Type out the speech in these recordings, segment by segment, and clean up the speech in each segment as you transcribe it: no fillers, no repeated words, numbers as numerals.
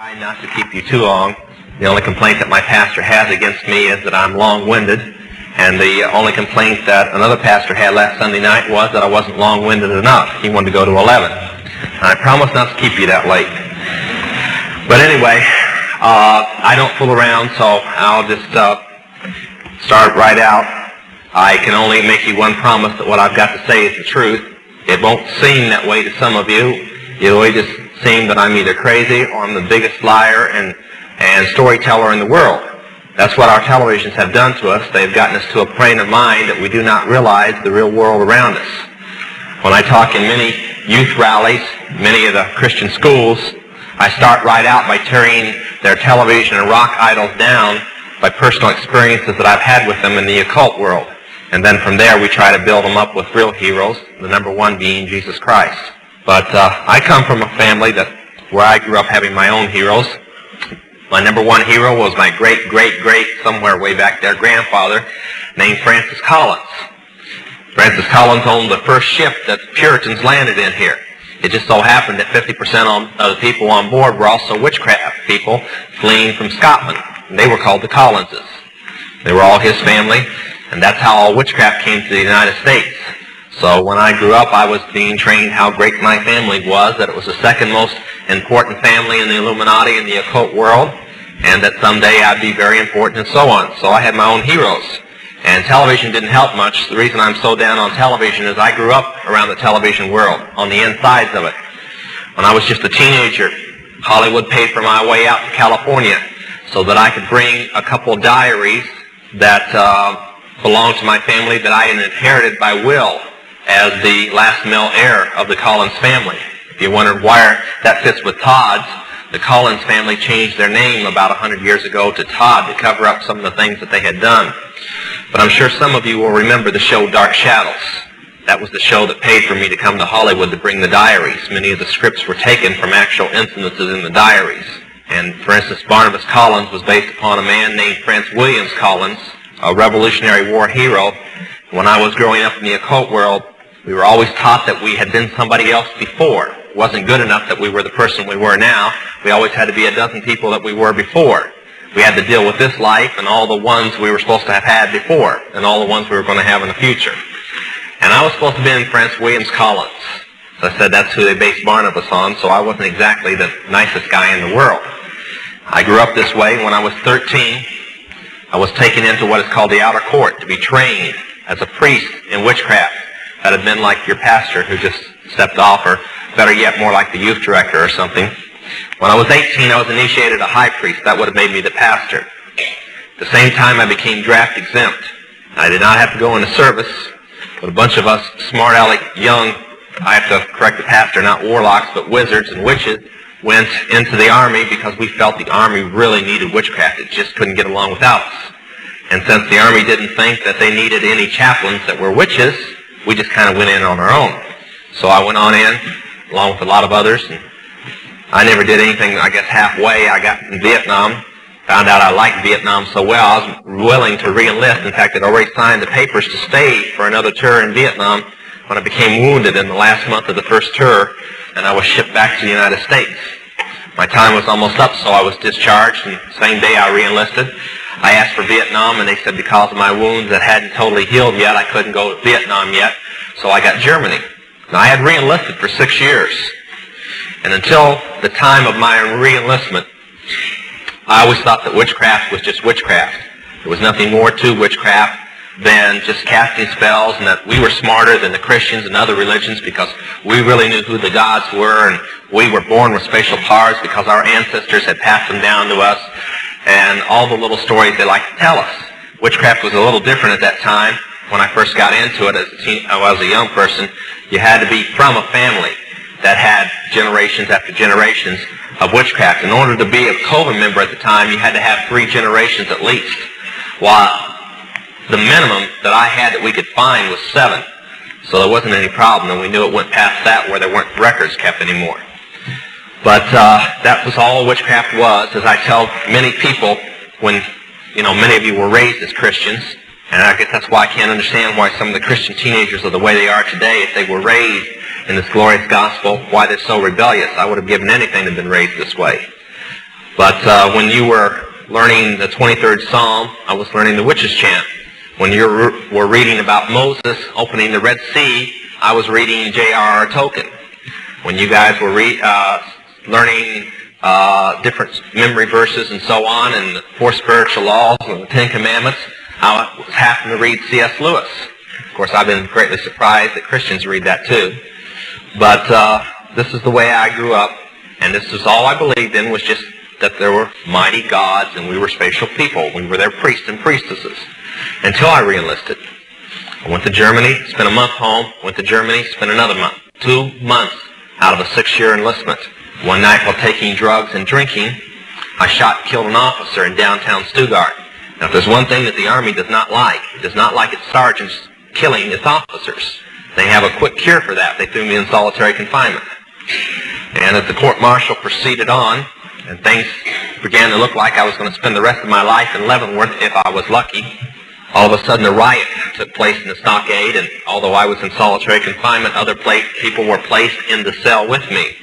Try not to keep you too long. The only complaint that my pastor has against me is that I'm long-winded, and the only complaint that another pastor had last Sunday night was that I wasn't long-winded enough. He wanted to go to 11. And I promise not to keep you that late. But anyway, I don't fool around, so I'll just start right out. I can only make you one promise that what I've got to say is the truth. It won't seem that way to some of you. It'll just seem that I'm either crazy or I'm the biggest liar and storyteller in the world. That's what our televisions have done to us. They've gotten us to a plane of mind that we do not realize the real world around us. When I talk in many youth rallies, many of the Christian schools, I start right out by tearing their television and rock idols down by personal experiences that I've had with them in the occult world. And then from there we try to build them up with real heroes, the number one being Jesus Christ. But I come from a family where I grew up having my own heroes. My number one hero was my great, somewhere way back there, grandfather named Francis Collins. Francis Collins owned the first ship that the Puritans landed in here. It just so happened that 50% of the people on board were also witchcraft people fleeing from Scotland. And they were called the Collinses. They were all his family, and that's how all witchcraft came to the United States. So when I grew up, I was being trained how great my family was, that it was the second most important family in the Illuminati in the occult world, and that someday I'd be very important and so on. So I had my own heroes. And television didn't help much. The reason I'm so down on television is I grew up around the television world, on the insides of it. When I was just a teenager, Hollywood paid for my way out to California so that I could bring a couple diaries that belonged to my family that I had inherited by will as the last male heir of the Collins family. If you wondered why that fits with Todd's, the Collins family changed their name about 100 years ago to Todd to cover up some of the things that they had done. But I'm sure some of you will remember the show Dark Shadows. That was the show that paid for me to come to Hollywood to bring the diaries. Many of the scripts were taken from actual incidences in the diaries. And for instance, Barnabas Collins was based upon a man named Francis Williams Collins, a Revolutionary War hero. When I was growing up in the occult world, we were always taught that we had been somebody else before. It wasn't good enough that we were the person we were now. We always had to be a dozen people that we were before. We had to deal with this life and all the ones we were supposed to have had before and all the ones we were going to have in the future. And I was supposed to be in Francis Williams Collins. So I said that's who they based Barnabas on, so I wasn't exactly the nicest guy in the world. I grew up this way. When I was 13, I was taken into what is called the outer court to be trained as a priest in witchcraft. That had been like your pastor who just stepped off, or better yet, more like the youth director or something. When I was 18, I was initiated a high priest. That would have made me the pastor. At the same time, I became draft exempt. I did not have to go into service, but a bunch of us smart-aleck young, I have to correct the pastor, not warlocks, but wizards and witches, went into the army because we felt the army really needed witchcraft. It just couldn't get along without us. And since the army didn't think that they needed any chaplains that were witches, we just kind of went in on our own. So I went on in, along with a lot of others, and I never did anything, I guess, halfway. I got in Vietnam, found out I liked Vietnam so well, I was willing to re-enlist. In fact, I'd already signed the papers to stay for another tour in Vietnam when I became wounded in the last month of the first tour, and I was shipped back to the United States. My time was almost up, so I was discharged, and the same day I re-enlisted. I asked for Vietnam, and they said because of my wounds that hadn't totally healed yet, I couldn't go to Vietnam yet, so I got Germany. Now, I had re-enlisted for 6 years, and until the time of my re-enlistment, I always thought that witchcraft was just witchcraft. There was nothing more to witchcraft than just casting spells, and that we were smarter than the Christians and other religions because we really knew who the gods were, and we were born with special powers because our ancestors had passed them down to us, and all the little stories they like to tell us. Witchcraft was a little different at that time. When I first got into it as a young person, you had to be from a family that had generations after generations of witchcraft. In order to be a coven member at the time, you had to have 3 generations at least, while the minimum that I had that we could find was 7. So there wasn't any problem, and we knew it went past that where there weren't records kept anymore. But that was all witchcraft was. As I tell many people, when many of you were raised as Christians, and I guess that's why I can't understand why some of the Christian teenagers are the way they are today. If they were raised in this glorious gospel, why they're so rebellious. I would have given anything to have been raised this way. But when you were learning the 23rd Psalm, I was learning the witches' chant. When you were reading about Moses opening the Red Sea, I was reading J.R.R. Tolkien. When you guys were learning different memory verses and so on, and the 4 spiritual laws and the 10 commandments, I was happening to read C.S. Lewis. Of course, I've been greatly surprised that Christians read that too. But this is the way I grew up, and this is all I believed in, was just that there were mighty gods and we were spatial people. We were their priests and priestesses. Until I re-enlisted. I went to Germany, spent a month home, went to Germany, spent another month. 2 months out of a 6-year enlistment. One night while taking drugs and drinking, I shot and killed an officer in downtown Stuttgart. Now, if there's one thing that the Army does not like, it does not like its sergeants killing its officers. They have a quick cure for that. They threw me in solitary confinement. And as the court-martial proceeded on, and things began to look like I was going to spend the rest of my life in Leavenworth if I was lucky, all of a sudden a riot took place in the stockade, and although I was in solitary confinement, other people were placed in the cell with me.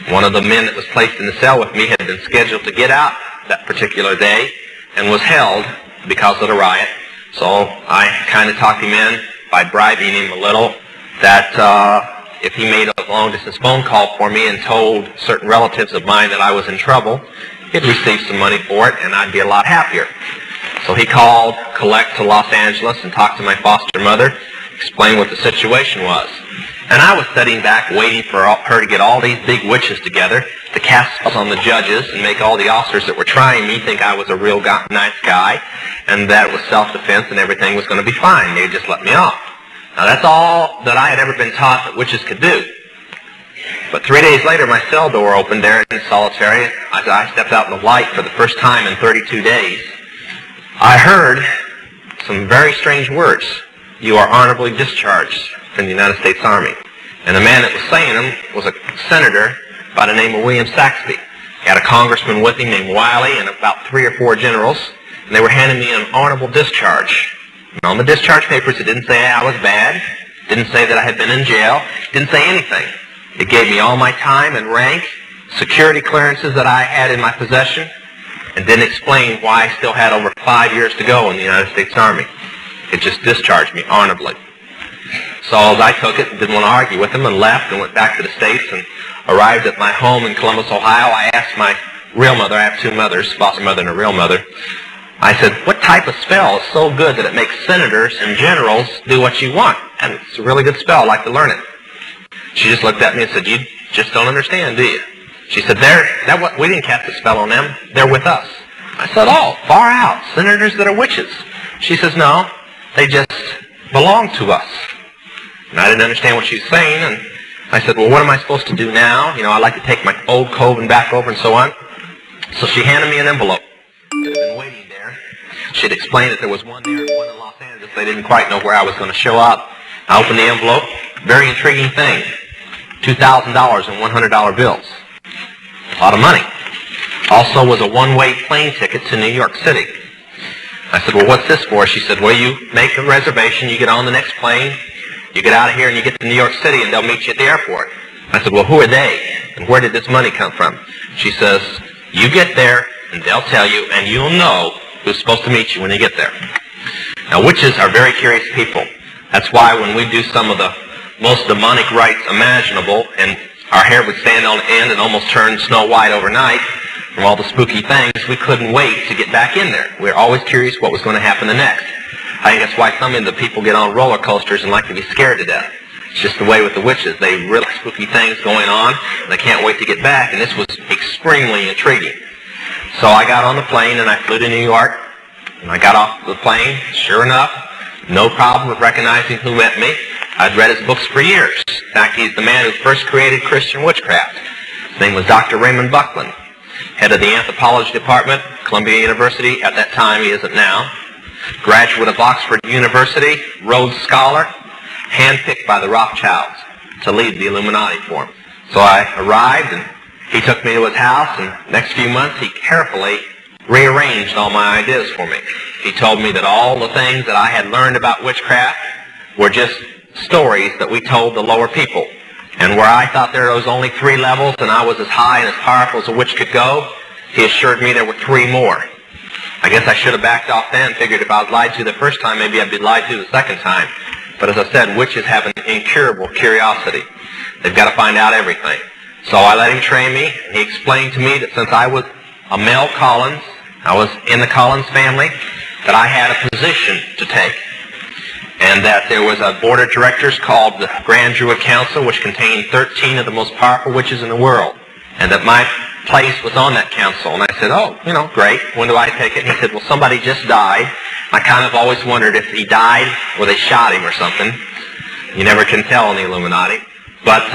One of the men that was placed in the cell with me had been scheduled to get out that particular day and was held because of the riot. So I kind of talked him in by bribing him a little that if he made a long-distance phone call for me and told certain relatives of mine that I was in trouble, he'd receive some money for it and I'd be a lot happier. So he called collect to Los Angeles and talked to my foster mother, explained what the situation was. And I was sitting back waiting for her to get all these big witches together to cast spells on the judges and make all the officers that were trying me think I was a real nice guy and that it was self-defense and everything was going to be fine. They'd just let me off. Now that's all that I had ever been taught that witches could do. But 3 days later, my cell door opened there in solitary. I stepped out in the light for the first time in 32 days. I heard some very strange words. You are honorably discharged from the United States Army. And the man that was saying them was a senator by the name of William Saxby. He had a congressman with him named Wiley and about 3 or 4 generals, and they were handing me an honorable discharge. And on the discharge papers, it didn't say I was bad, didn't say that I had been in jail, didn't say anything. It gave me all my time and rank, security clearances that I had in my possession, and didn't explain why I still had over 5 years to go in the United States Army. It just discharged me honorably. So I took it and didn't want to argue with him and left and went back to the States and arrived at my home in Columbus, Ohio. I asked my real mother, I have 2 mothers, foster mother and a real mother. I said, what type of spell is so good that it makes senators and generals do what you want? And it's a really good spell. I'd like to learn it. She just looked at me and said, you just don't understand, do you? She said, we didn't cast a spell on them. They're with us. I said, oh, far out. Senators that are witches. She says, no, they just belong to us. And I didn't understand what she was saying. And I said, well, what am I supposed to do now? You know, I like to take my old coat and back over and so on. So she handed me an envelope. I'd been waiting there. She'd explained that there was one there and one in Los Angeles. They didn't quite know where I was going to show up. I opened the envelope. Very intriguing thing. $2,000 in $100 bills. A lot of money. Also was a one-way plane ticket to New York City. I said, well, what's this for? She said, well, you make a reservation, you get on the next plane, you get out of here and you get to New York City and they'll meet you at the airport. I said, well, who are they? And where did this money come from? She says, you get there and they'll tell you and you'll know who's supposed to meet you when you get there. Now, witches are very curious people. That's why when we do some of the most demonic rites imaginable and our hair would stand on end and almost turn snow white overnight from all the spooky things, we couldn't wait to get back in there. We were always curious what was going to happen the next. I think that's why some of the people get on roller coasters and like to be scared to death. It's just the way with the witches. They really have spooky things going on, and they can't wait to get back, and this was extremely intriguing. So I got on the plane, and I flew to New York, and I got off the plane. Sure enough, no problem with recognizing who met me. I'd read his books for years. In fact, he's the man who first created Christian witchcraft. His name was Dr. Raymond Buckland, head of the anthropology department, Columbia University. At that time, he isn't now. Graduate of Oxford University, Rhodes Scholar, handpicked by the Rothschilds to lead the Illuminati for him. So I arrived, and he took me to his house, and the next few months, he carefully rearranged all my ideas for me. He told me that all the things that I had learned about witchcraft were just stories that we told the lower people. And where I thought there was only 3 levels and I was as high and as powerful as a witch could go, he assured me there were 3 more. I guess I should have backed off then, figured if I was lied to the first time, maybe I'd be lied to the second time. But as I said, witches have an incurable curiosity. They've got to find out everything. So I let him train me, and he explained to me that since I was a male Collins, I was in the Collins family, that I had a position to take. And that there was a board of directors called the Grand Druid Council, which contained 13 of the most powerful witches in the world. And that my place was on that council. And I said, oh, great. When do I take it? And he said, well, somebody just died. I kind of always wondered if he died or they shot him or something. You never can tell in the Illuminati. But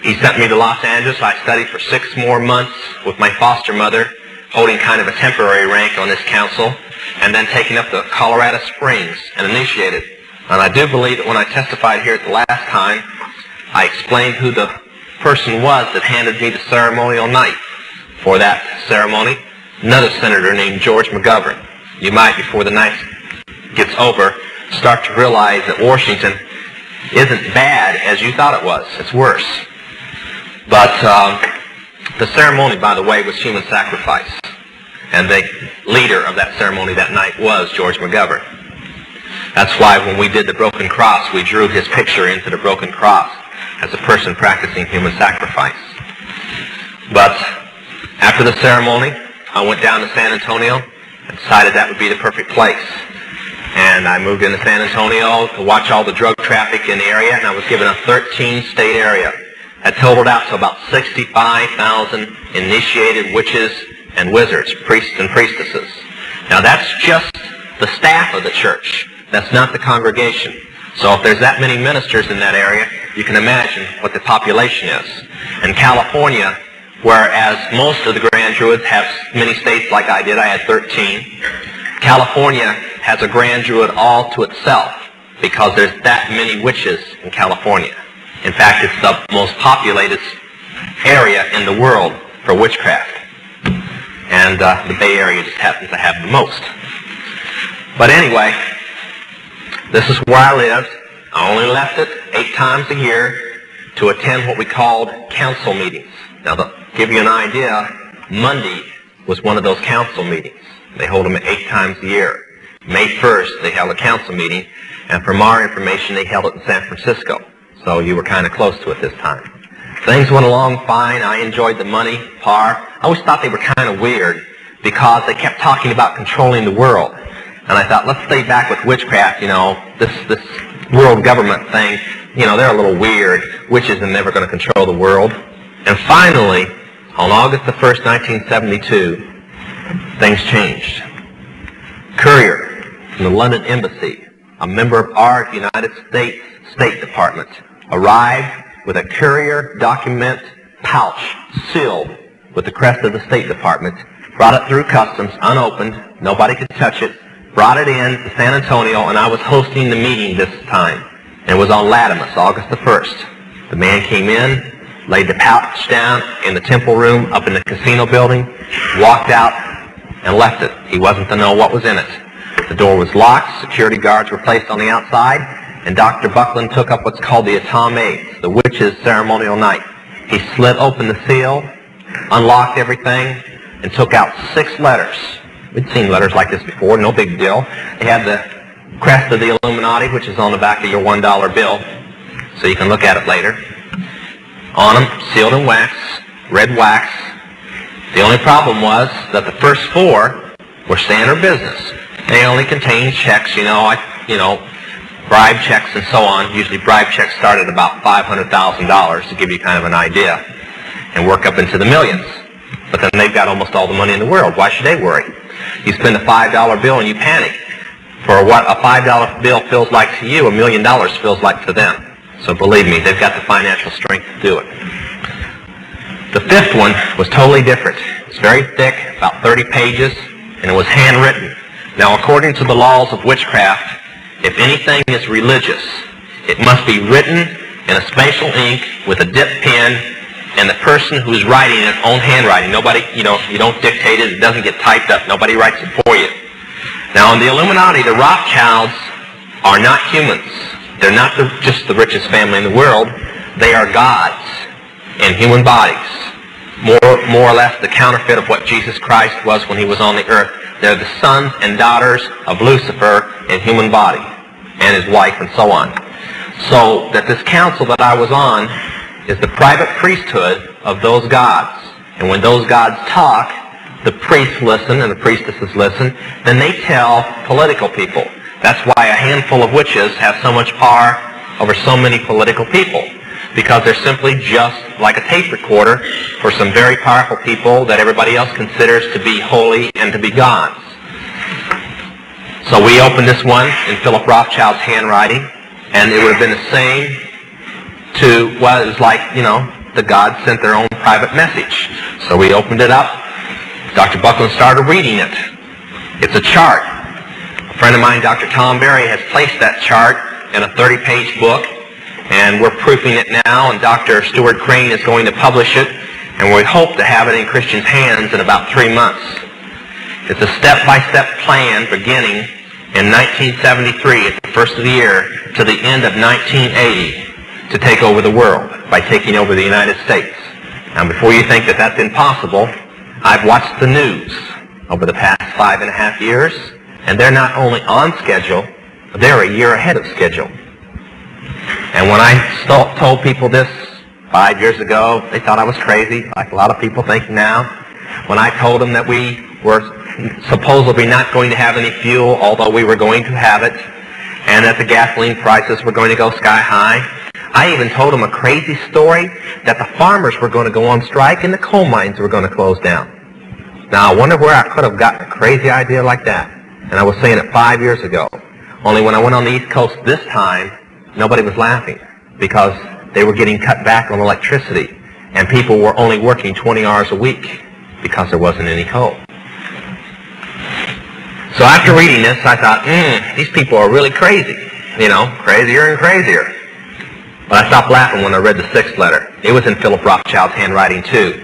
he sent me to Los Angeles. I studied for 6 more months with my foster mother, holding kind of a temporary rank on this council, and then taking up to Colorado Springs and initiated. And I do believe that when I testified here at the last time, I explained who the person was that handed me the ceremonial knife for that ceremony. Another senator named George McGovern. You might, before the night gets over, start to realize that Washington isn't bad as you thought it was. It's worse. But the ceremony, by the way, was human sacrifice. And the leader of that ceremony that night was George McGovern. That's why when we did the broken cross, we drew his picture into the broken cross as a person practicing human sacrifice. But after the ceremony, I went down to San Antonio and decided that would be the perfect place. And I moved into San Antonio to watch all the drug traffic in the area, and I was given a 13-state area. That totaled out to about 65,000 initiated witches and wizards, priests and priestesses. Now that's just the staff of the church. That's not the congregation. So if there's that many ministers in that area, you can imagine what the population is. In California, whereas most of the Grand Druids have many states like I did, I had 13, California has a Grand Druid all to itself because there's that many witches in California. In fact, it's the most populated area in the world for witchcraft. And the Bay Area just happens to have the most. But anyway, this is where I lived. I only left it 8 times a year to attend what we called council meetings. Now, to give you an idea, Monday was one of those council meetings. They hold them 8 times a year. May 1st, they held a council meeting, and from our information, they held it in San Francisco. So you were kind of close to it this time. Things went along fine. I enjoyed the money, par. I always thought they were kind of weird because they kept talking about controlling the world. And I thought, let's stay back with witchcraft, this world government thing, they're a little weird. Witches are never going to control the world. And finally, on August the 1st, 1972, things changed. Courier from the London Embassy, a member of our United States State Department, arrived with a courier document pouch sealed with the crest of the State Department, brought it through customs, unopened, nobody could touch it, brought it in to San Antonio, and I was hosting the meeting this time. And it was on Latimus, August the 1st. The man came in, laid the pouch down in the temple room up in the casino building, walked out, and left it. He wasn't to know what was in it. The door was locked, security guards were placed on the outside, and Dr. Buckland took up what's called the Atom-8, the witch's ceremonial knife. He slit open the seal, unlocked everything, and took out 6 letters. We'd seen letters like this before, no big deal. They had the crest of the Illuminati, which is on the back of your $1 bill, so you can look at it later. On them, sealed in wax, red wax. The only problem was that the first 4 were standard business. They only contained checks, bribe checks and so on. Usually bribe checks start at about $500,000 to give you kind of an idea and work up into the millions. But then they've got almost all the money in the world. Why should they worry? You spend a $5 bill and you panic. For what a $5 bill feels like to you, $1 million feels like to them. So believe me, they've got the financial strength to do it. The 5th one was totally different. It was very thick, about 30 pages, and it was handwritten. Now, according to the laws of witchcraft, if anything is religious, it must be written in a special ink with a dip pen, and the person who's writing it own handwriting. Nobody, you don't dictate it. It doesn't get typed up. Nobody writes it for you. Now, in the Illuminati, the Rothschilds are not humans. They're not just the richest family in the world. They are gods in human bodies. more or less the counterfeit of what Jesus Christ was when he was on the earth. They're the sons and daughters of Lucifer in human body, and his wife and so on. So that this council that I was on is the private priesthood of those gods. And when those gods talk, the priests listen and the priestesses listen. Then they tell political people. That's why a handful of witches have so much power over so many political people. Because they're simply just like a tape recorder for some very powerful people that everybody else considers to be holy and to be gods. So we opened this one in Philip Rothschild's handwriting, and it would have been the same to, well, it was like, you know, the gods sent their own private message. So we opened it up. Dr. Buckland started reading it. It's a chart. A friend of mine, Dr. Tom Berry, has placed that chart in a 30-page book, and we're proofing it now, and Dr. Stuart Crane is going to publish it, and we hope to have it in Christians' hands in about 3 months. It's a step-by-step plan beginning in 1973, at the first of the year, to the end of 1980, to take over the world by taking over the United States. Now, before you think that that's impossible, I've watched the news over the past 5.5 years, and they're not only on schedule, they're a year ahead of schedule. And when I told people this 5 years ago, they thought I was crazy, like a lot of people think now. When I told them that we were supposedly not going to have any fuel, although we were going to have it, and that the gasoline prices were going to go sky high, I even told them a crazy story that the farmers were going to go on strike and the coal mines were going to close down. Now, I wonder where I could have gotten a crazy idea like that. And I was saying it 5 years ago. Only when I went on the East Coast this time, nobody was laughing because they were getting cut back on electricity and people were only working 20 hours a week because there wasn't any coal. So after reading this, I thought, these people are really crazy. You know, crazier and crazier. But I stopped laughing when I read the 6th letter. It was in Philip Rothschild's handwriting too.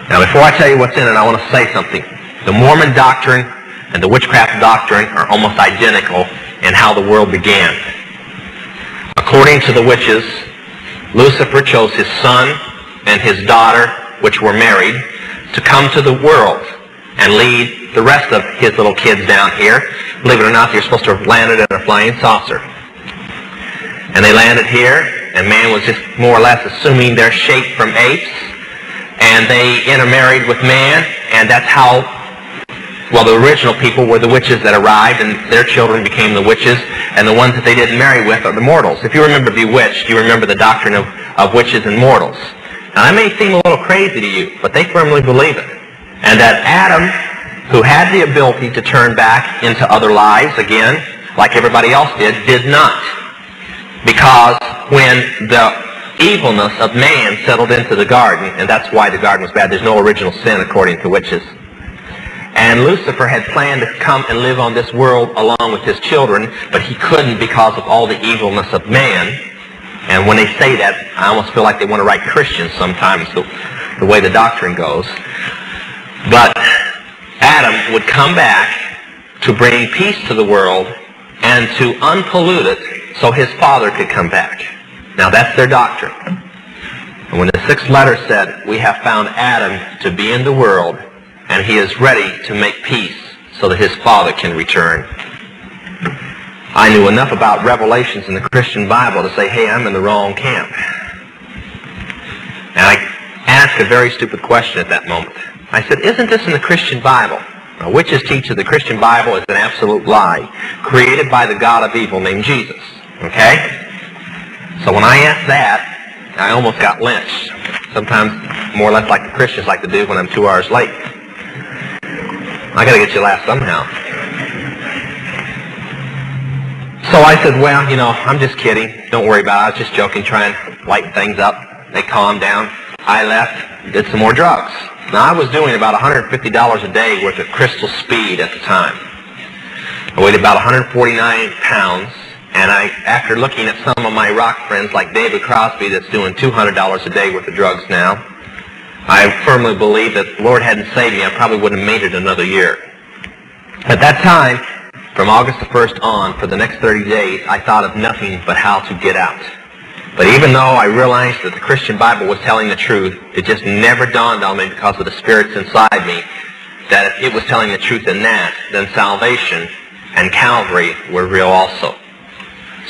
Now before I tell you what's in it, I want to say something. The Mormon doctrine and the witchcraft doctrine are almost identical in how the world began. According to the witches, Lucifer chose his son and his daughter, which were married, to come to the world and lead the rest of his little kids down here. Believe it or not, they're supposed to have landed in a flying saucer. And they landed here, and man was just more or less assuming their shape from apes, and they intermarried with man, and that's how, well, the original people were the witches that arrived, and their children became the witches, and the ones that they didn't marry with are the mortals. If you remember Bewitched, you remember the doctrine of witches and mortals. Now, that may seem a little crazy to you, but they firmly believe it. And that Adam, who had the ability to turn back into other lives again, like everybody else did not. Because when the evilness of man settled into the garden, and that's why the garden was bad, there's no original sin according to witches. And Lucifer had planned to come and live on this world along with his children, but he couldn't because of all the evilness of man. And when they say that, I almost feel like they want to write Christians sometimes, the way the doctrine goes. But Adam would come back to bring peace to the world and to unpollute it so his father could come back. Now that's their doctrine. And when the 6th letter said, we have found Adam to be in the world, and he is ready to make peace so that his father can return. I knew enough about revelations in the Christian Bible to say, hey, I'm in the wrong camp. And I asked a very stupid question at that moment. I said, isn't this in the Christian Bible? Now, witches teach that the Christian Bible is an absolute lie, created by the god of evil named Jesus. Okay? So when I asked that, I almost got lynched. Sometimes more or less like the Christians like to do when I'm 2 hours late. I got to get you to laugh somehow. So I said, well, you know, I'm just kidding. Don't worry about it. I was just joking, trying to lighten things up. They calmed down. I left, did some more drugs. Now, I was doing about $150 a day worth of crystal speed at the time. I weighed about 149 pounds, and after looking at some of my rock friends like David Crosby that's doing $200 a day worth of drugs now, I firmly believe that if the Lord hadn't saved me, I probably wouldn't have made it another year. At that time, from August the 1st on, for the next 30 days, I thought of nothing but how to get out. But even though I realized that the Christian Bible was telling the truth, it just never dawned on me because of the spirits inside me that if it was telling the truth in that, then salvation and Calvary were real also.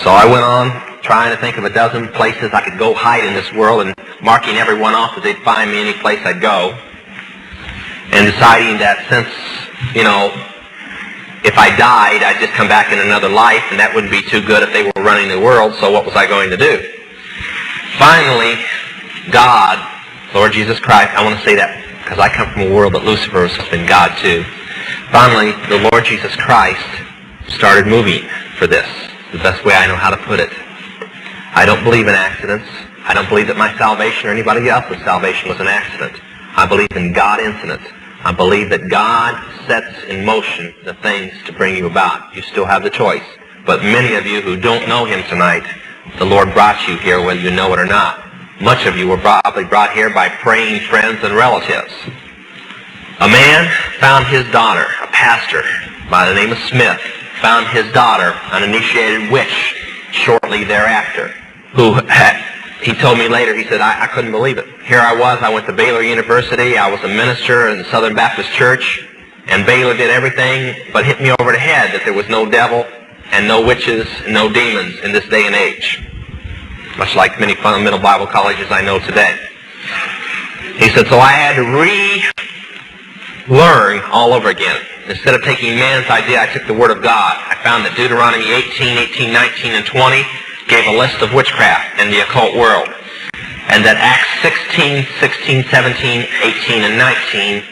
So I went on trying to think of a dozen places I could go hide in this world and marking every one off that they'd find me any place I'd go. And deciding that since, if I died, I'd just come back in another life, and that wouldn't be too good if they were running the world, so what was I going to do? Finally, God, Lord Jesus Christ, I want to say that because I come from a world that Lucifer has been God too. Finally, the Lord Jesus Christ started moving for this, the best way I know how to put it. I don't believe in accidents. I don't believe that my salvation or anybody else's salvation was an accident. I believe in God infinite. I believe that God sets in motion the things to bring you about. You still have the choice. But many of you who don't know Him tonight, the Lord brought you here whether you know it or not. Much of you were probably brought here by praying friends and relatives. A man found his daughter, a pastor by the name of Smith, found his daughter, an initiated witch, shortly thereafter, he told me later, he said, I couldn't believe it. Here I went to Baylor University, I was a minister in the Southern Baptist Church, and Baylor did everything but hit me over the head that there was no devil and no witches and no demons in this day and age. Much like many fundamental Bible colleges I know today. He said, so I had to relearn all over again. Instead of taking man's idea, I took the Word of God. I found that Deuteronomy 18, 18, 19, and 20 gave a list of witchcraft in the occult world. And that Acts 16, 16, 17, 18, and 19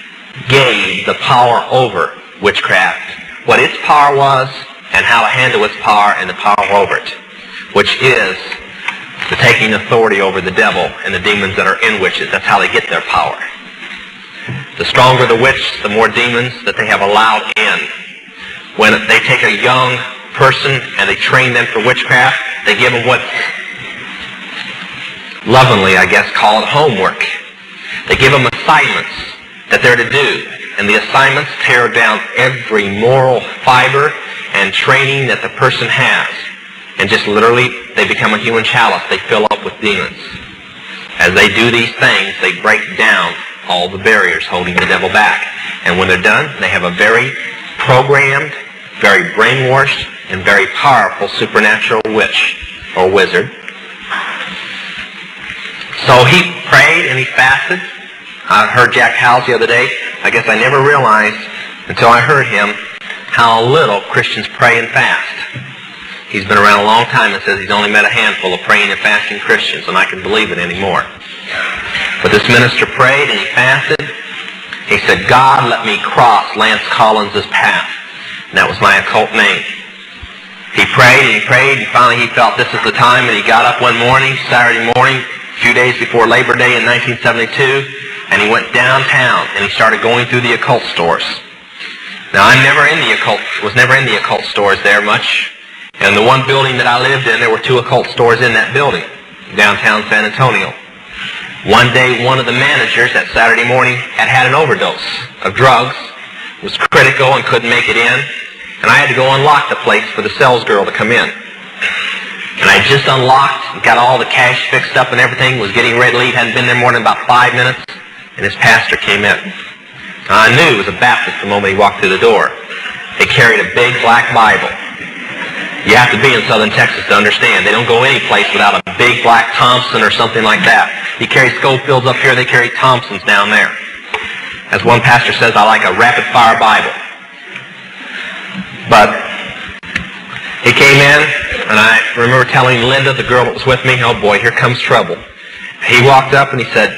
gave the power over witchcraft. What its power was and how to handle its power and the power over it. Which is the taking authority over the devil and the demons that are in witches. That's how they get their power. The stronger the witch, the more demons that they have allowed in. When they take a young person and they train them for witchcraft, they give them what lovingly, I guess, called homework. They give them assignments that they're to do. And the assignments tear down every moral fiber and training that the person has. And just literally, they become a human chalice. They fill up with demons. As they do these things, they break down all the barriers holding the devil back. And when they're done, they have a very programmed, very brainwashed, and very powerful supernatural witch or wizard. So he prayed and he fasted. I heard Jack Howells the other day. I guess I never realized until I heard him how little Christians pray and fast. He's been around a long time and says he's only met a handful of praying and fasting Christians, and I can believe it anymore. But this minister prayed and he fasted. He said, God, let me cross Lance Collins' path. And that was my occult name. He prayed and finally he felt this is the time, and he got up one morning, Saturday morning, a few days before Labor Day in 1972, and he went downtown and he started going through the occult stores. Now, was never in the occult stores there much. In the one building that I lived in, there were 2 occult stores in that building, downtown San Antonio. One day, one of the managers that Saturday morning had an overdose of drugs, was critical and couldn't make it in, and I had to go unlock the place for the sales girl to come in. And I just unlocked, got all the cash fixed up and everything, was getting ready to leave, hadn't been there more than about 5 minutes, and his pastor came in. Now, I knew he was a Baptist the moment he walked through the door. He carried a big black Bible. You have to be in southern Texas to understand. They don't go any place without a big black Thompson or something like that. You carry Schofields up here, they carry Thompsons down there. As one pastor says, I like a rapid-fire Bible. But he came in, and I remember telling Linda, the girl that was with me, oh boy, here comes trouble. He walked up and he said,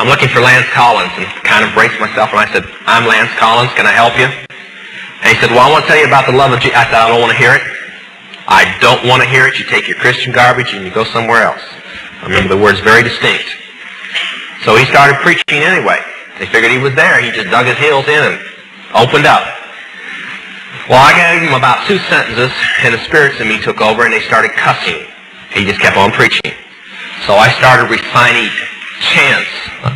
I'm looking for Lance Collins, and kind of braced myself, and I said, I'm Lance Collins, can I help you? And he said, well, I want to tell you about the love of Jesus. I said, I don't want to hear it. I don't want to hear it. You take your Christian garbage and you go somewhere else. I remember the words very distinct. So he started preaching anyway. They figured he was there. He just dug his heels in and opened up. Well, I gave him about 2 sentences, and the spirits in me took over, and they started cussing. He just kept on preaching. So I started reciting chants,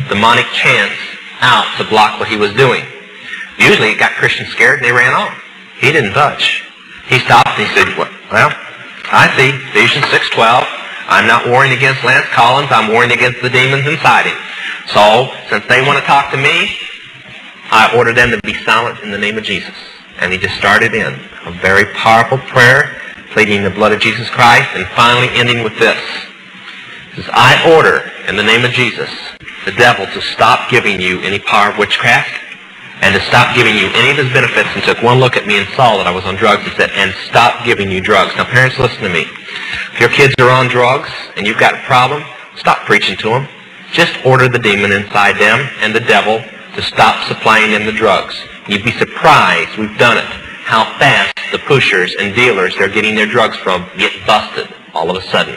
demonic chants, out to block what he was doing. Usually it got Christians scared, and they ran off. He didn't budge. He stopped and he said, well, I see, Ephesians 6:12. I'm not warring against Lance Collins. I'm warring against the demons inside him. So, since they want to talk to me, I order them to be silent in the name of Jesus. And he just started in a very powerful prayer, pleading the blood of Jesus Christ, and finally ending with this. He says, I order, in the name of Jesus, the devil to stop giving you any power of witchcraft, and to stop giving you any of his benefits, and took one look at me and saw that I was on drugs and said, and stop giving you drugs. Now, parents, listen to me. If your kids are on drugs and you've got a problem, stop preaching to them. Just order the demon inside them and the devil to stop supplying them the drugs. You'd be surprised, we've done it, how fast the pushers and dealers they're getting their drugs from get busted all of a sudden.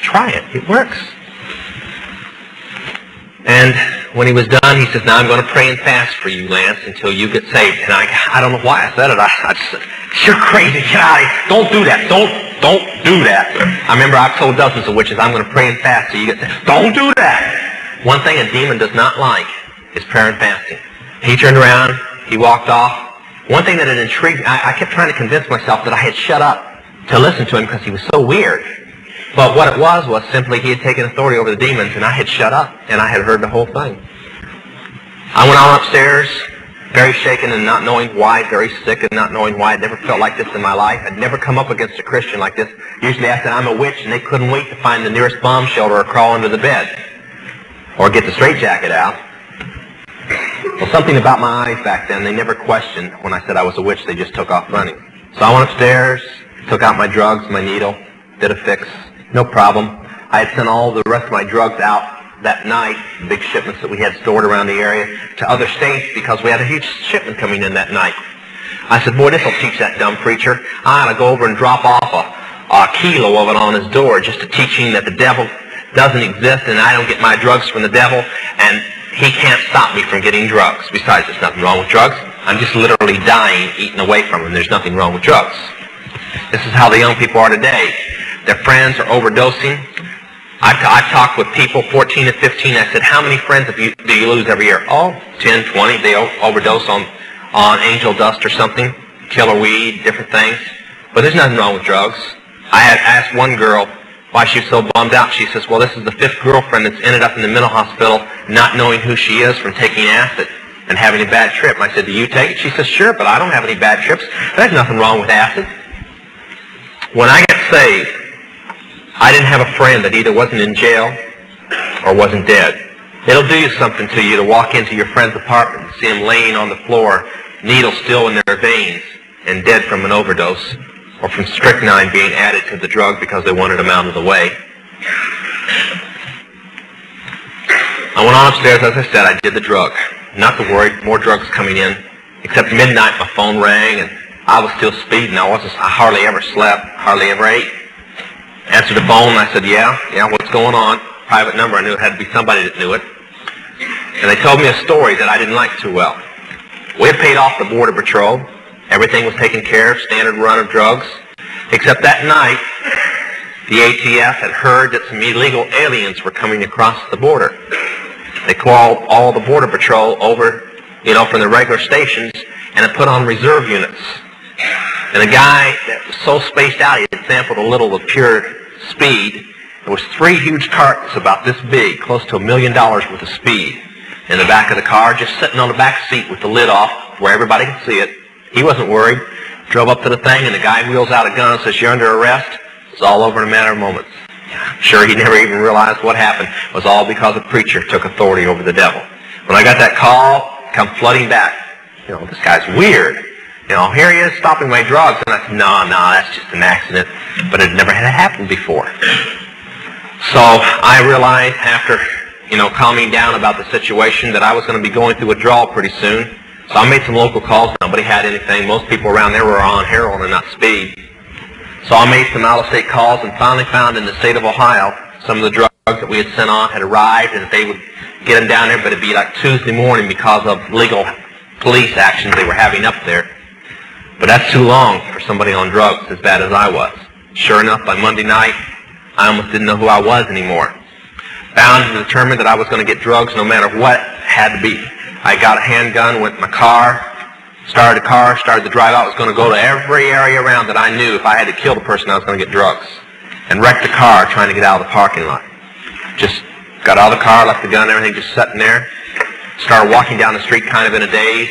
Try it. It works. And when he was done, he says, now I'm going to pray and fast for you, Lance, until you get saved. And I don't know why I said it. I just said, you're crazy. Get out of here. Don't do that. Don't do that. I remember I've told dozens of witches, I'm going to pray and fast till you get saved. Don't do that. One thing a demon does not like is prayer and fasting. He turned around. He walked off. One thing that had intrigued me, I kept trying to convince myself that I had shut up to listen to him because he was so weird. But what it was simply he had taken authority over the demons, and I had shut up, and I had heard the whole thing. I went on upstairs, very shaken and not knowing why, very sick and not knowing why. I'd never felt like this in my life. I'd never come up against a Christian like this. Usually I said, I'm a witch, and they couldn't wait to find the nearest bomb shelter or crawl under the bed or get the straitjacket out. Well, something about my eyes back then, they never questioned when I said I was a witch. They just took off running. So I went upstairs, took out my drugs, my needle, did a fix. No problem. I had sent all the rest of my drugs out that night, big shipments that we had stored around the area, to other states because we had a huge shipment coming in that night. I said, boy, this will teach that dumb preacher. I ought to go over and drop off a kilo of it on his door just to teach him that the devil doesn't exist and I don't get my drugs from the devil and he can't stop me from getting drugs. Besides, there's nothing wrong with drugs. I'm just literally dying, eating away from them. There's nothing wrong with drugs. This is how the young people are today. Their friends are overdosing. I've talked with people, 14 and 15. I said, how many friends do you lose every year? Oh, 10, 20. They overdose on angel dust or something, killer weed, different things. But there's nothing wrong with drugs. I had asked one girl why she was so bummed out. She says, well, this is the 5th girlfriend that's ended up in the mental hospital not knowing who she is from taking acid and having a bad trip. And I said, do you take it? She says, sure, but I don't have any bad trips. There's nothing wrong with acid. When I got saved, I didn't have a friend that either wasn't in jail or wasn't dead. It'll do you something to you to walk into your friend's apartment and see them laying on the floor, needles still in their veins, and dead from an overdose, or from strychnine being added to the drug because they wanted them out of the way. I went on upstairs, as I said, I did the drug. Not to worry, more drugs coming in. Except midnight, my phone rang, and I was still speeding. I hardly ever slept, hardly ever ate. Answered the phone, and I said, yeah, what's going on? Private number, I knew it had to be somebody that knew it. And they told me a story that I didn't like too well. We had paid off the Border Patrol. Everything was taken care of, standard run of drugs. Except that night, the ATF had heard that some illegal aliens were coming across the border. They called all the Border Patrol over, from the regular stations, and had put on reserve units. And a guy that was so spaced out, he had sampled a little of pure speed. There was 3 huge cartons about this big, close to $1 million worth of speed, in the back of the car, just sitting on the back seat with the lid off where everybody could see it. He wasn't worried. Drove up to the thing, and the guy wheels out a gun and says, you're under arrest. It's all over in a matter of moments. I'm sure he never even realized what happened. It was all because a preacher took authority over the devil. When I got that call, come flooding back. This guy's weird. Here he is stopping my drugs. And I said, no, that's just an accident. But it never had happened before. So I realized after, calming down about the situation that I was going to be going through withdrawal pretty soon. So I made some local calls. Nobody had anything. Most people around there were on heroin and not speed. So I made some out-of-state calls and finally found in the state of Ohio some of the drugs that we had sent on had arrived and that they would get them down there, but it'd be like Tuesday morning because of legal police actions they were having up there. But that's too long for somebody on drugs as bad as I was. Sure enough, by Monday night, I almost didn't know who I was anymore. Bound and determined that I was going to get drugs no matter what had to be. I got a handgun, went in my car, started the drive out. I was going to go to every area around that I knew if I had to kill the person, I was going to get drugs. and wrecked the car trying to get out of the parking lot. Just got out of the car, left the gun and everything just sitting there. Started walking down the street kind of in a daze,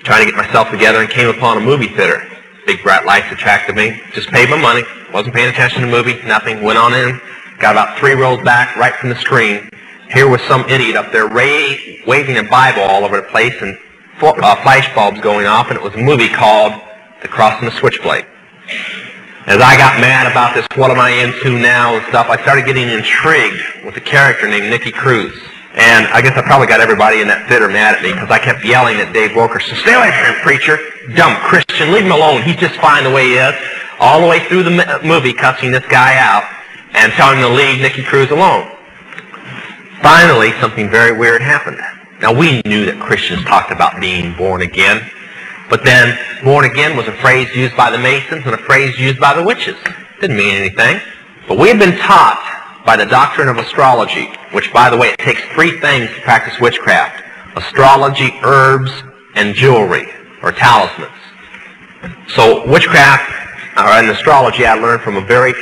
trying to get myself together, and came upon a movie theater. Big bright lights attracted me. Just paid my money. Wasn't paying attention to the movie. Nothing. Went on in. Got about 3 rows back, right from the screen. Here was some idiot up there waving a Bible all over the place and flash bulbs going off, and it was a movie called The Cross and the Switchblade. As I got mad about this, what am I into now and stuff, I started getting intrigued with a character named Nicky Cruz. And I guess I probably got everybody in that theater mad at me because I kept yelling at Dave Wilkerson, "Stay away from him, preacher. Dumb Christian. Leave him alone. He's just fine the way he is." All the way through the movie, cussing this guy out and telling him to leave Nicky Cruz alone. Finally, something very weird happened. Now, we knew that Christians talked about being born again, but then born again was a phrase used by the Masons and a phrase used by the witches. Didn't mean anything. But we had been taught by the doctrine of astrology, which, by the way, it takes 3 things to practice witchcraft: astrology, herbs, and jewelry, or talismans. So witchcraft and astrology I learned from a very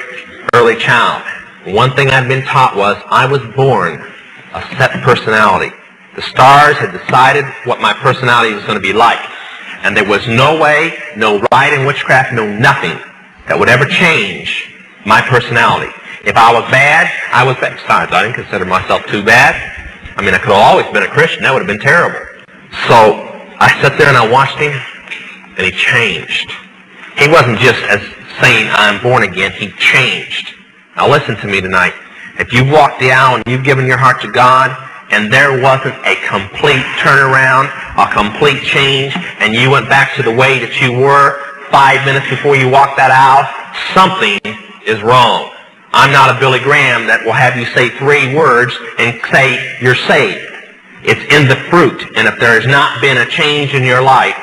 early child. One thing I'd been taught was I was born a set personality. The stars had decided what my personality was going to be like, and there was no way, no rite in witchcraft, no nothing that would ever change my personality. If I was bad, I was bad. Besides, I didn't consider myself too bad. I mean, I could have always been a Christian. That would have been terrible. So I sat there and I watched him, and he changed. He wasn't just as saying, "I'm born again." He changed. Now listen to me tonight. If you've walked the aisle and you've given your heart to God, and there wasn't a complete turnaround, a complete change, and you went back to the way that you were 5 minutes before you walked that aisle, something is wrong. I'm not a Billy Graham that will have you say 3 words and say you're saved. It's in the fruit, and if there has not been a change in your life,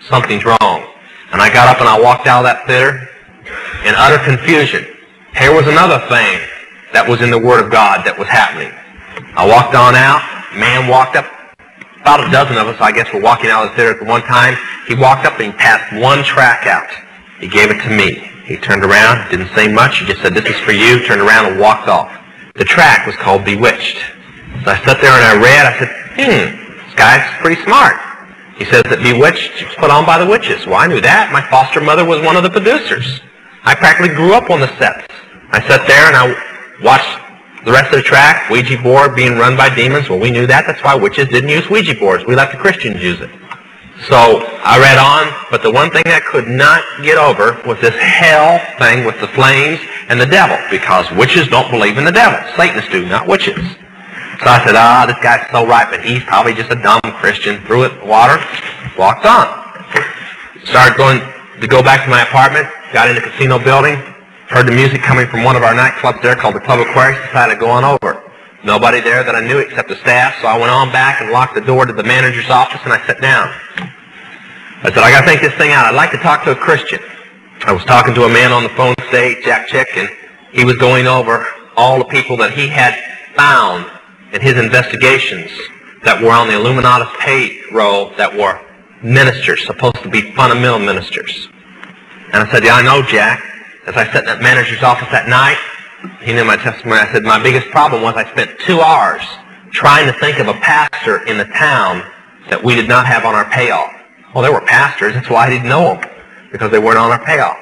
something's wrong. And I got up and I walked out of that theater in utter confusion. Here was another thing that was in the Word of God that was happening. I walked on out. A man walked up. About a dozen of us, I guess, were walking out of the theater at the one time. He walked up and he passed 1 tract out. He gave it to me. He turned around, didn't say much. He just said, "This is for you," turned around and walked off. The tract was called Bewitched. So I sat there and I read. I said, this guy's pretty smart. He says that Bewitched was put on by the witches. Well, I knew that. My foster mother was one of the producers. I practically grew up on the sets. I sat there and I watched the rest of the tract, Ouija board being run by demons. Well, we knew that. That's why witches didn't use Ouija boards. We let the Christians use it. So I read on, but the one thing I could not get over was this hell thing with the flames and the devil, because witches don't believe in the devil. Satanists do, not witches. So I said, this guy's so right, but he's probably just a dumb Christian. Threw it in the water, walked on. Started going to go back to my apartment, got in the casino building, heard the music coming from one of our nightclubs there called the Club Aquarius, decided to go on over. Nobody there that I knew except the staff, so I went on back and locked the door to the manager's office and I sat down. I said, I got to think this thing out. I'd like to talk to a Christian. I was talking to a man on the phone today, Jack Chick, and he was going over all the people that he had found in his investigations that were on the Illuminatus payroll that were ministers, supposed to be fundamental ministers. And I said, yeah, I know, Jack. As I sat in that manager's office that night, he knew my testimony. I said, my biggest problem was I spent 2 hours trying to think of a pastor in the town that we did not have on our payoff. Well, there were pastors. That's why I didn't know them, because they weren't on our payoff.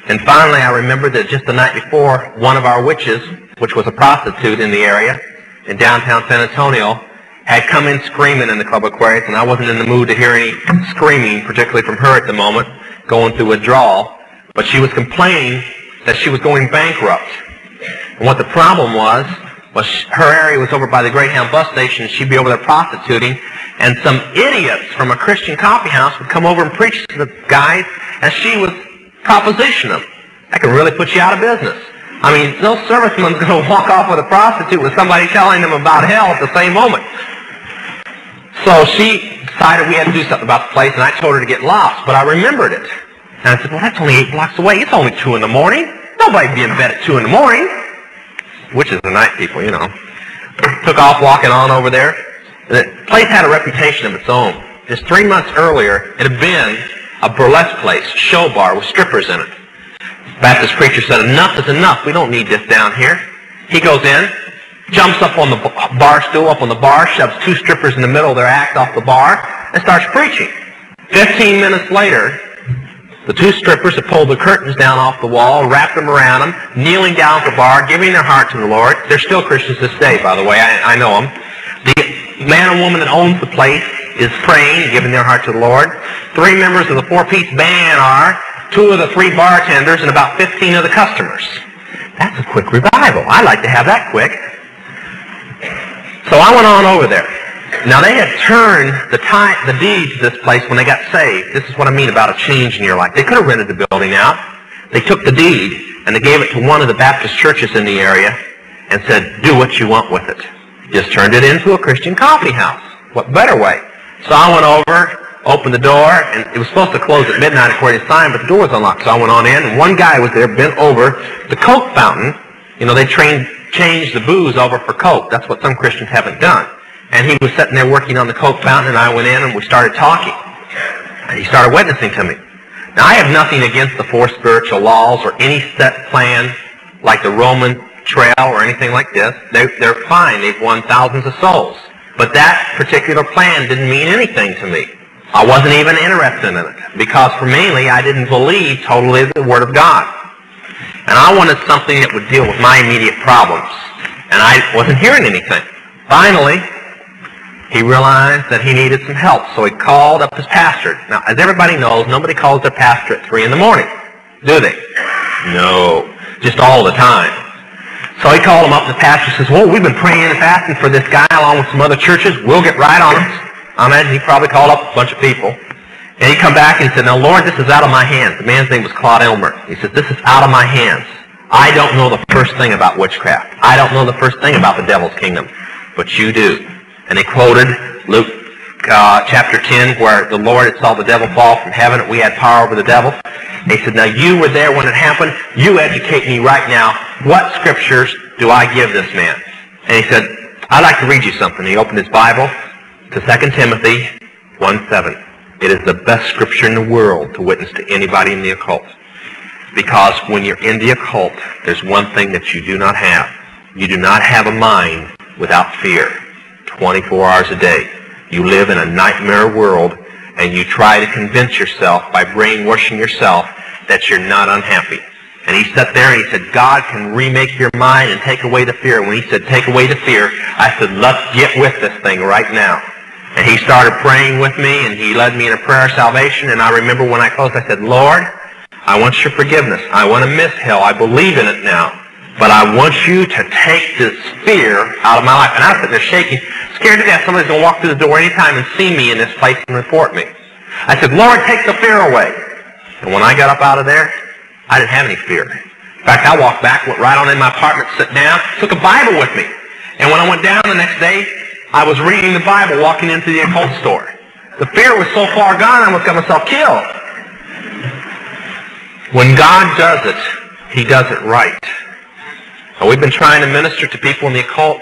And finally, I remembered that just the night before, one of our witches, which was a prostitute in the area, in downtown San Antonio, had come in screaming in the Club Aquarius, and I wasn't in the mood to hear any screaming, particularly from her at the moment, going through withdrawal. But she was complaining that she was going bankrupt. And what the problem was her area was over by the Greyhound bus station, and she'd be over there prostituting, and some idiots from a Christian coffee house would come over and preach to the guys, and she would proposition them. That can really put you out of business. I mean, no serviceman's going to walk off with a prostitute with somebody telling them about hell at the same moment. So she decided we had to do something about the place, and I told her to get lost, but I remembered it. And I said, well, that's only 8 blocks away. It's only 2 in the morning. Nobody'd be in bed at 2 in the morning. Which is the night people, you know. Took off walking on over there. The place had a reputation of its own. Just 3 months earlier, it had been a burlesque place, show bar with strippers in it. Baptist preacher said, enough is enough. We don't need this down here. He goes in, jumps up on the bar stool, up on the bar, shoves two strippers in the middle of their act off the bar, and starts preaching. 15 minutes later, the two strippers have pulled the curtains down off the wall, wrapped them around them, kneeling down at the bar, giving their heart to the Lord. They're still Christians this day, by the way. I know them. The man and woman that owns the place is praying, giving their heart to the Lord. 3 members of the 4-piece band are, 2 of the 3 bartenders, and about 15 of the customers. That's a quick revival. I'd like to have that quick. So I went on over there. Now they had turned the deed to this place when they got saved. This is what I mean about a change in your life. They could have rented the building out. They took the deed and they gave it to one of the Baptist churches in the area and said, do what you want with it. Just turned it into a Christian coffee house. What better way? So I went over, opened the door, and it was supposed to close at midnight according to sign, but the door was unlocked. So I went on in, and one guy was there, bent over the Coke fountain. You know, they changed the booze over for Coke. That's what some Christians haven't done. And he was sitting there working on the Coke fountain, and I went in, and we started talking. And he started witnessing to me. Now, I have nothing against the 4 spiritual laws or any set plan like the Roman trail or anything like this. They're fine. They've won thousands of souls. But that particular plan didn't mean anything to me. I wasn't even interested in it because for mainly I didn't believe totally the Word of God. And I wanted something that would deal with my immediate problems. And I wasn't hearing anything. Finally, he realized that he needed some help, so he called up his pastor. Now, as everybody knows, nobody calls their pastor at 3 in the morning, do they? No, just all the time. So he called him up, and the pastor says, well, we've been praying and fasting for this guy along with some other churches. We'll get right on him. I imagine he probably called up a bunch of people. And he come back and he said, now, Lord, this is out of my hands. The man's name was Claude Elmer. He said, this is out of my hands. I don't know the first thing about witchcraft. I don't know the first thing about the devil's kingdom. But you do. And they quoted Luke chapter 10, where the Lord had saw the devil fall from heaven, and we had power over the devil. And he said, now you were there when it happened. You educate me right now. What scriptures do I give this man? And he said, I'd like to read you something. He opened his Bible to 2 Timothy 1:7. It is the best scripture in the world to witness to anybody in the occult. Because when you're in the occult, there's one thing that you do not have. You do not have a mind without fear. 24 hours a day. You live in a nightmare world, and you try to convince yourself by brainwashing yourself that you're not unhappy. And he sat there and he said, God can remake your mind and take away the fear. When he said, take away the fear, I said, let's get with this thing right now. And he started praying with me, and he led me in a prayer of salvation. And I remember when I closed, I said, Lord, I want your forgiveness. I want to miss hell. I believe in it now. But I want you to take this fear out of my life. And I was sitting there shaking, scared to death somebody's going to walk through the door anytime and see me in this place and report me. I said, Lord, take the fear away. And when I got up out of there, I didn't have any fear. In fact, I walked back, went right on in my apartment, sat down, took a Bible with me. And when I went down the next day, I was reading the Bible walking into the occult store. The fear was so far gone, I almost got myself killed. When God does it, he does it right. And we've been trying to minister to people in the occult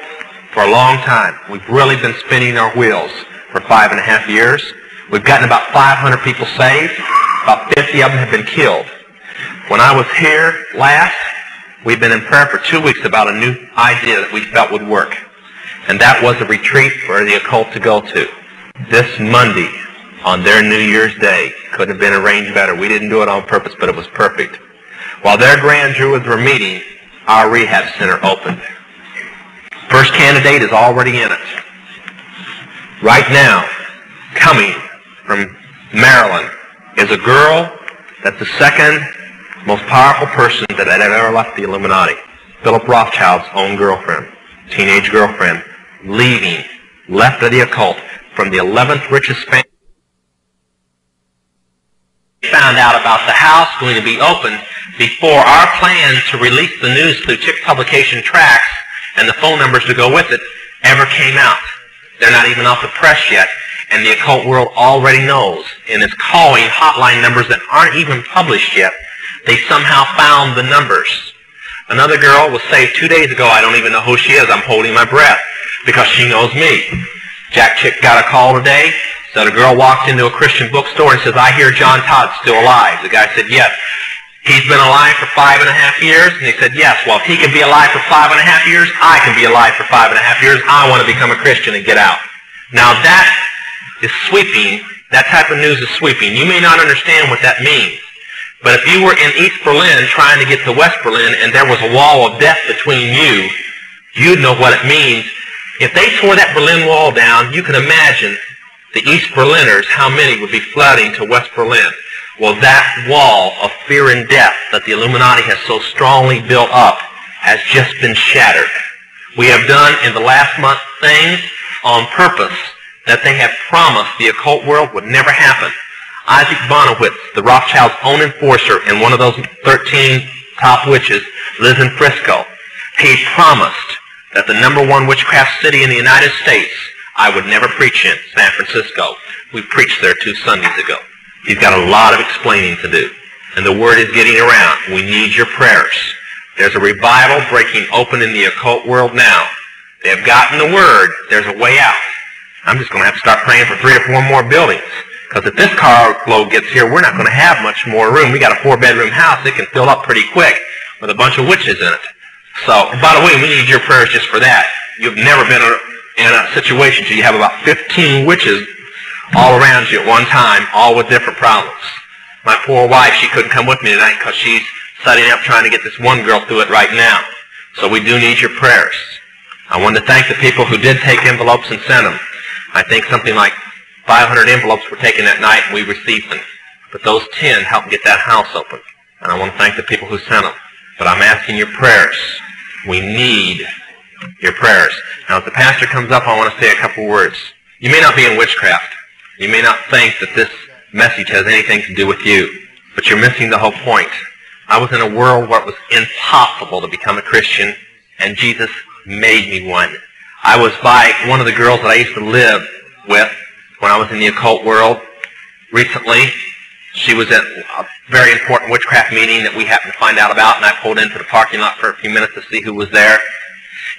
for a long time. We've really been spinning our wheels for 5.5 years. We've gotten about 500 people saved. About 50 of them have been killed. When I was here last, we've been in prayer for 2 weeks about a new idea that we felt would work. And that was a retreat for the occult to go to. This Monday, on their New Year's Day, couldn't have been arranged better. We didn't do it on purpose, but it was perfect. While their grand druids were meeting, our rehab center opened. First candidate is already in it. Right now, coming from Maryland, is a girl that's the second most powerful person that had ever left the Illuminati. Philip Rothschild's own girlfriend, teenage girlfriend, left of the occult from the 11th richest family. Found out about the house going to be opened before our plan to release the news through Chick publication tracts and the phone numbers to go with it ever came out. They're not even off the press yet, and the occult world already knows and is calling hotline numbers that aren't even published yet. They somehow found the numbers. Another girl was saved 2 days ago. I don't even know who she is. I'm holding my breath because she knows me. Jack Chick got a call today. So the girl walked into a Christian bookstore and says, I hear John Todd's still alive. The guy said, yes. He's been alive for 5.5 years, and he said, yes, well, if he can be alive for 5.5 years, I can be alive for 5.5 years. I want to become a Christian and get out. Now that is sweeping. That type of news is sweeping. You may not understand what that means, but if you were in East Berlin trying to get to West Berlin and there was a wall of death between you, you'd know what it means. If they tore that Berlin Wall down, you can imagine the East Berliners, how many would be flooding to West Berlin. Well, that wall of fear and death that the Illuminati has so strongly built up has just been shattered. We have done in the last month things on purpose that they have promised the occult world would never happen. Isaac Bonowitz, the Rothschild's own enforcer and one of those 13 top witches, lives in Frisco. He promised that the #1 witchcraft city in the United States, I would never preach in, San Francisco. We preached there 2 Sundays ago. He's got a lot of explaining to do. And the word is getting around. We need your prayers. There's a revival breaking open in the occult world now. They have gotten the word. There's a way out. I'm just going to have to start praying for 3 or 4 more buildings. Because if this carload gets here, we're not going to have much more room. We got a 4-bedroom house. It can fill up pretty quick with a bunch of witches in it. So, by the way, we need your prayers just for that. You've never been in a situation till you have about 15 witches all around you at one time, all with different problems. My poor wife, she couldn't come with me tonight because she's setting up trying to get this one girl through it right now. So we do need your prayers. I want to thank the people who did take envelopes and send them. I think something like 500 envelopes were taken that night and we received them. But those 10 helped get that house open. And I want to thank the people who sent them. But I'm asking your prayers. We need your prayers. Now, if the pastor comes up, I want to say a couple words. You may not be in witchcraft. You may not think that this message has anything to do with you, but you're missing the whole point. I was in a world where it was impossible to become a Christian, and Jesus made me one. I was by one of the girls that I used to live with when I was in the occult world. Recently, she was at a very important witchcraft meeting that we happened to find out about, and I pulled into the parking lot for a few minutes to see who was there.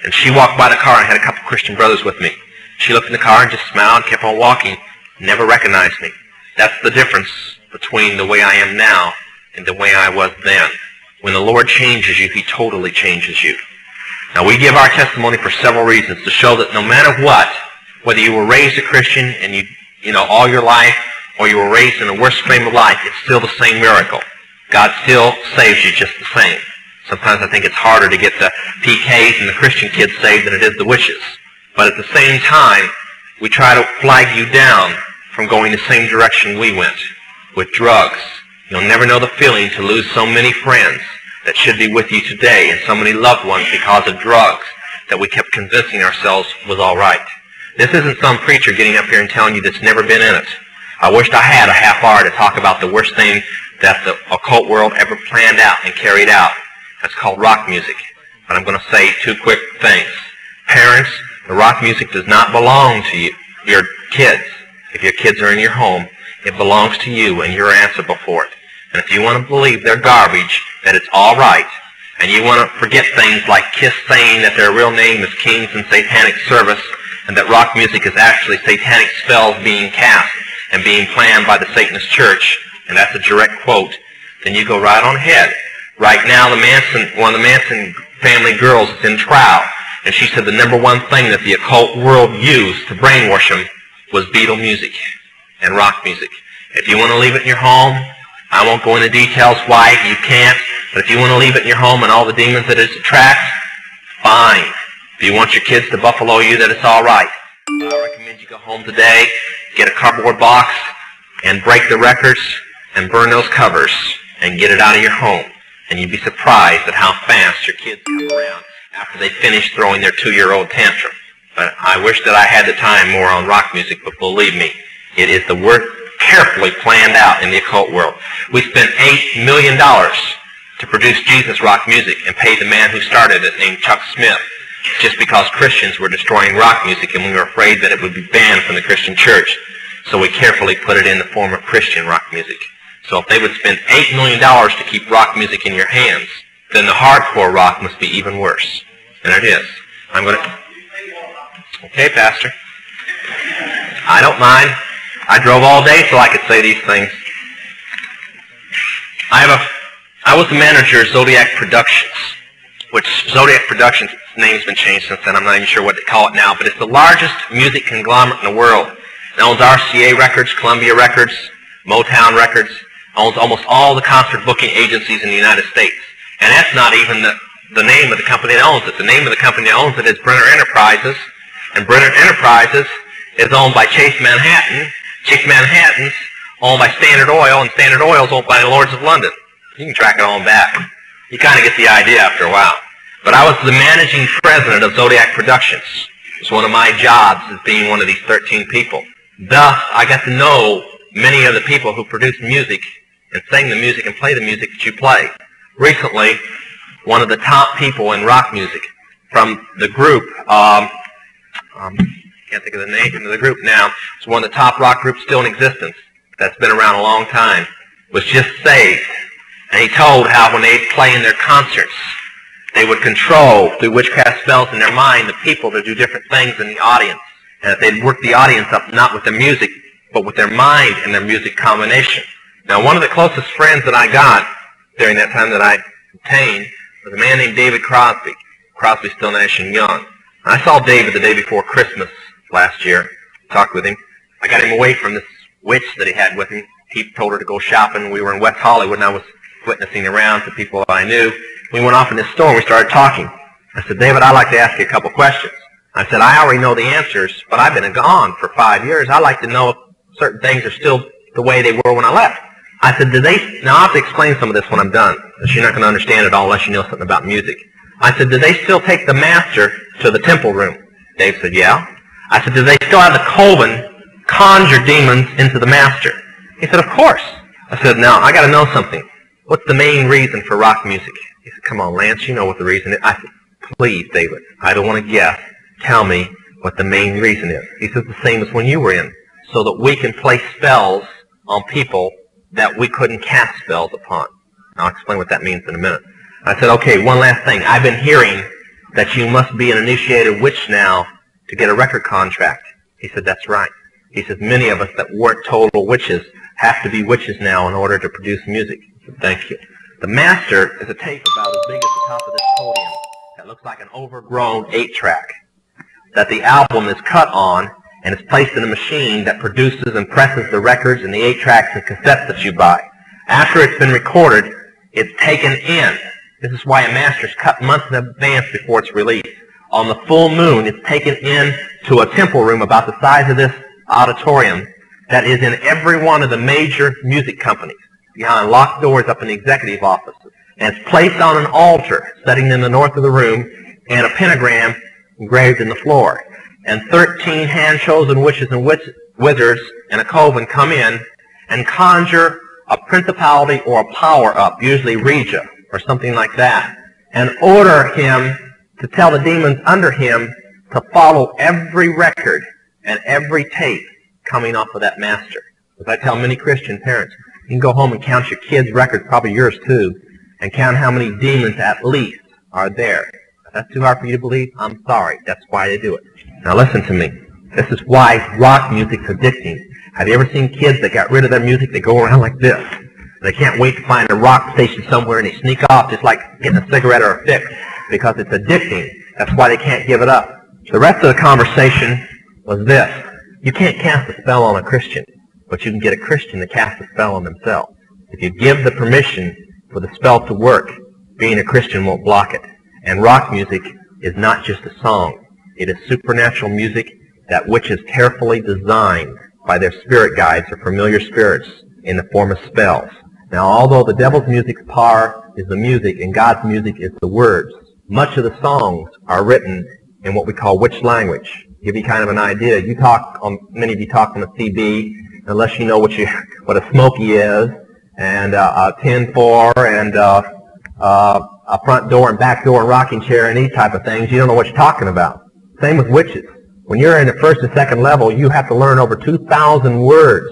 And she walked by the car and had a couple Christian brothers with me. She looked in the car and just smiled and kept on walking. Never recognized me. That's the difference between the way I am now and the way I was then. When the Lord changes you, He totally changes you. Now, we give our testimony for several reasons, to show that no matter what, whether you were raised a Christian and you know all your life, or you were raised in the worst frame of life, it's still the same miracle. God still saves you just the same. Sometimes I think it's harder to get the PKs and the Christian kids saved than it is the witches. But at the same time, we try to flag you down from going the same direction we went, with drugs. You'll never know the feeling to lose so many friends that should be with you today and so many loved ones because of drugs that we kept convincing ourselves was all right. This isn't some preacher getting up here and telling you that's never been in it. I wished I had a half hour to talk about the worst thing that the occult world ever planned out and carried out. That's called rock music. But I'm going to say 2 quick things. Parents, the rock music does not belong to you, your kids. If your kids are in your home, it belongs to you and you're answerable for it. And if you want to believe they're garbage, that it's all right, and you want to forget things like Kiss saying that their real name is Kings in Satanic Service, and that rock music is actually satanic spells being cast and being planned by the Satanist church, and that's a direct quote, then you go right on ahead. Right now, one of the Manson family girls is in trial, and she said the #1 thing that the occult world used to brainwash them was Beatle music and rock music. If you want to leave it in your home, I won't go into details why you can't, but if you want to leave it in your home and all the demons that it attracts, fine. If you want your kids to buffalo you, that it's all right. I recommend you go home today, get a cardboard box, and break the records and burn those covers and get it out of your home. And you'd be surprised at how fast your kids come around after they finish throwing their 2-year-old tantrum. But I wish that I had the time more on rock music, but believe me, it is the work carefully planned out in the occult world. We spent $8 million to produce Jesus rock music and pay the man who started it, named Chuck Smith, just because Christians were destroying rock music and we were afraid that it would be banned from the Christian church. So we carefully put it in the form of Christian rock music. So if they would spend $8 million to keep rock music in your hands, then the hardcore rock must be even worse. And it is. I'm going to... Okay, Pastor. I don't mind. I drove all day so I could say these things. I I was the manager of Zodiac Productions, which Zodiac Productions' name's been changed since then. I'm not even sure what they call it now, but it's the largest music conglomerate in the world. It owns RCA Records, Columbia Records, Motown Records, owns almost all the concert booking agencies in the United States. And that's not even the name of the company that owns it. The name of the company that owns it is Brenner Enterprises, and Brenner Enterprises is owned by Chase Manhattan. Chase Manhattan's owned by Standard Oil, and Standard Oil is owned by the Lords of London. You can track it on back. You kind of get the idea after a while. But I was the managing president of Zodiac Productions. It's one of my jobs as being one of these 13 people. Thus, I got to know many of the people who produce music and sing the music and play the music that you play. Recently, one of the top people in rock music from the group, can't think of the name of the group now, it's one of the top rock groups still in existence that's been around a long time, was just saved. And he told how when they'd play in their concerts, they would control, through witchcraft spells in their mind, the people to do different things in the audience. And that they'd work the audience up not with the music, but with their mind and their music combination. Now, one of the closest friends that I got during that time that I obtained was a man named David Crosby. Crosby's still Nash and Young. I saw David the day before Christmas last year, talked with him. I got him away from this witch that he had with him. He told her to go shopping. We were in West Hollywood, and I was witnessing around to people I knew. We went off in this store and we started talking. I said, David, I'd like to ask you a couple questions. I said, I already know the answers, but I've been gone for 5 years. I'd like to know if certain things are still the way they were when I left. I said, now I'll have to explain some of this when I'm done, because you're not going to understand it all unless you know something about music. I said, do they still take the master to the temple room? Dave said, yeah. I said, do they still have the coven conjure demons into the master? He said, of course. I said, now, I got to know something. What's the main reason for rock music? He said, come on, Lance, you know what the reason is. I said, please, David, I don't want to guess. Tell me what the main reason is. He says, the same as when you were in, so that we can play spells on people that we couldn't cast spells upon. I'll explain what that means in a minute. I said, okay, one last thing. I've been hearing that you must be an initiated witch now to get a record contract. He said, that's right. He says, many of us that weren't total witches have to be witches now in order to produce music. I said, thank you. The master is a tape about as big as the top of this podium that looks like an overgrown 8-track that the album is cut on and is placed in a machine that produces and presses the records and the 8-tracks and cassettes that you buy. After it's been recorded, it's taken in. This is why a master's cut months in advance before it's released. On the full moon, it's taken in to a temple room about the size of this auditorium that is in every one of the major music companies, behind locked doors up in the executive offices. And it's placed on an altar, setting in the north of the room, and a pentagram engraved in the floor. And 13 hand-chosen witches and wizards and a coven come in and conjure a principality or a power up, usually Regia or something like that, and order him to tell the demons under him to follow every record and every tape coming off of that master. As I tell many Christian parents, you can go home and count your kids' records, probably yours too, and count how many demons at least are there. If that's too hard for you to believe, I'm sorry. That's why they do it. Now listen to me. This is why rock music's addicting. Have you ever seen kids that got rid of their music? They go around like this. They can't wait to find a rock station somewhere, and they sneak off just like getting a cigarette or a fix, because it's addicting. That's why they can't give it up. The rest of the conversation was this. You can't cast a spell on a Christian, but you can get a Christian to cast a spell on themselves. If you give the permission for the spell to work, being a Christian won't block it. And rock music is not just a song. It is supernatural music that witches carefully designed by their spirit guides or familiar spirits in the form of spells. Now, although the devil's music's power is the music and God's music is the words, much of the songs are written in what we call witch language. To give you kind of an idea, many of you talk on a CB, unless you know what a smoky is, and a 10-4, and a front door and back door and rocking chair and these type of things, you don't know what you're talking about. Same with witches. When you're in the first and second level, you have to learn over 2,000 words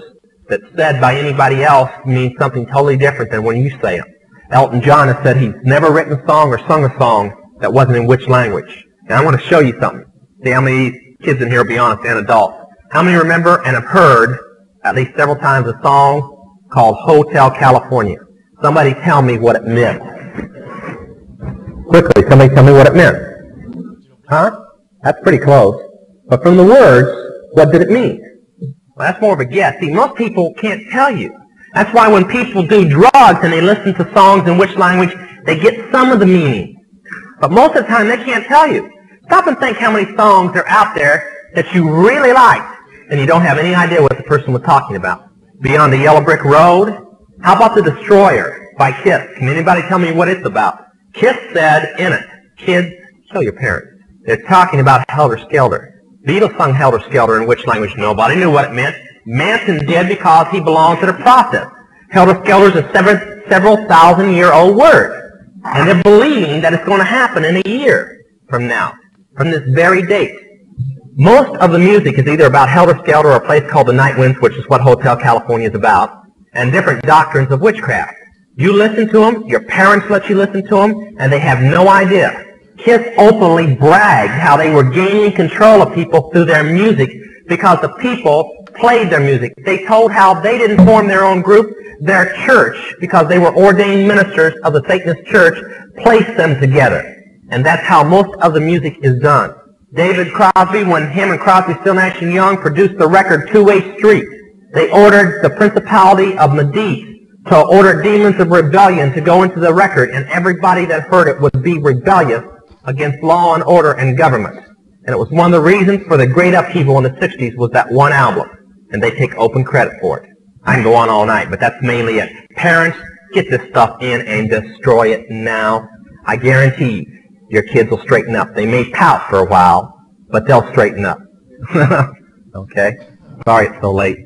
that said by anybody else mean something totally different than when you say them. Elton John has said he's never written a song or sung a song that wasn't in witch language. And I want to show you something. See how many kids in here will be honest and adults. How many remember and have heard at least several times a song called Hotel California? Somebody tell me what it meant. Quickly, somebody tell me what it meant. Huh? That's pretty close. But from the words, what did it mean? Well, that's more of a guess. See, most people can't tell you. That's why when people do drugs and they listen to songs in which language, they get some of the meaning. But most of the time, they can't tell you. Stop and think how many songs are out there that you really liked, and you don't have any idea what the person was talking about. Beyond the Yellow Brick Road? How about The Destroyer by Kiss? Can anybody tell me what it's about? Kiss said in it, kids, kill your parents. They're talking about Helter Skelter. Beatles sung Helter Skelter in which language? Nobody knew what it meant. Manson did because he belonged to the process. Helter Skelter is a several thousand-year-old word. And they're believing that it's going to happen in a year from now, from this very date. Most of the music is either about Helter Skelter or a place called the Night Winds, which is what Hotel California is about, and different doctrines of witchcraft. You listen to them, your parents let you listen to them, and they have no idea. Kiss openly bragged how they were gaining control of people through their music because the people played their music. They told how they didn't form their own group. Their church, because they were ordained ministers of the Satanist church, placed them together. And that's how most of the music is done. David Crosby, when him and Crosby, Still, Nash & Young produced the record Two-Way Street, they ordered the principality of Medici to order demons of rebellion to go into the record, and everybody that heard it would be rebellious against law and order and government. And it was one of the reasons for the great upheaval in the 60s was that one album, and they take open credit for it. I can go on all night, but that's mainly it. Parents, get this stuff in and destroy it now. I guarantee your kids will straighten up. They may pout for a while, but they'll straighten up. Okay? Sorry it's so late.